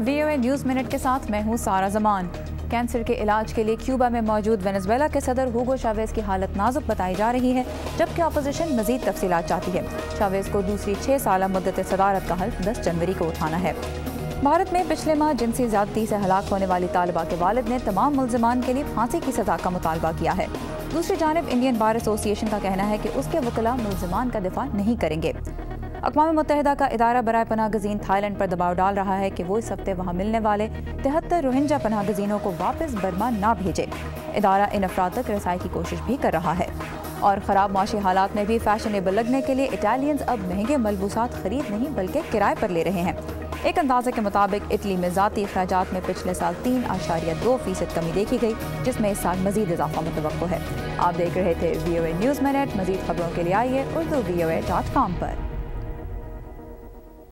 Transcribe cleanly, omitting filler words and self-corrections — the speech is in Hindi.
VOA न्यूज़ मिनट के साथ मैं हूँ सारा जमान। कैंसर के इलाज के लिए क्यूबा में मौजूद वेनेजुएला के सदर हुगो चावेज की हालत नाजुक बताई जा रही है, जबकि अपोजिशन मजीद तफसीलात चाहती है। चावेज को दूसरी 6 साल मुद्दत सदारत का हल्फ 10 जनवरी को उठाना है। भारत में पिछले माह जिनसी ज्यादती से हलाक होने वाली तालिबा के वालिद ने तमाम मुल्जिमान के लिए फांसी की सजा का मुतालबा किया है। दूसरी जानिब इंडियन बार एसोसिएशन का कहना है कि उसके वकला मुल्जिमान का दिफा नहीं करेंगे। अक़वाम मुत्तहिदा का इदारा बराए पनाह गज़ीन थाईलैंड पर दबाव डाल रहा है कि वो इस हफ्ते वहाँ मिलने वाले 73 रोहिंग्या पनाह गज़ीनों को वापस बर्मा ना भेजे। इदारा इन अफराद तक रसाई की कोशिश भी कर रहा है। और ख़राब माशी हालात में भी फैशनेबल लगने के लिए इटालियंस अब महंगे मलबूसात खरीद नहीं बल्कि किराए पर ले रहे हैं। एक अंदाजे के मुताबिक इटली में ज़ाती अखराजात में पिछले साल 3.2% कमी देखी गई, जिसमें इस साल मजीद इजाफा मुतवक्को है। आप देख रहे थे VOA न्यूज़ मिनट। मजीद खबरों के लिए आइए urdu VOA.com पर।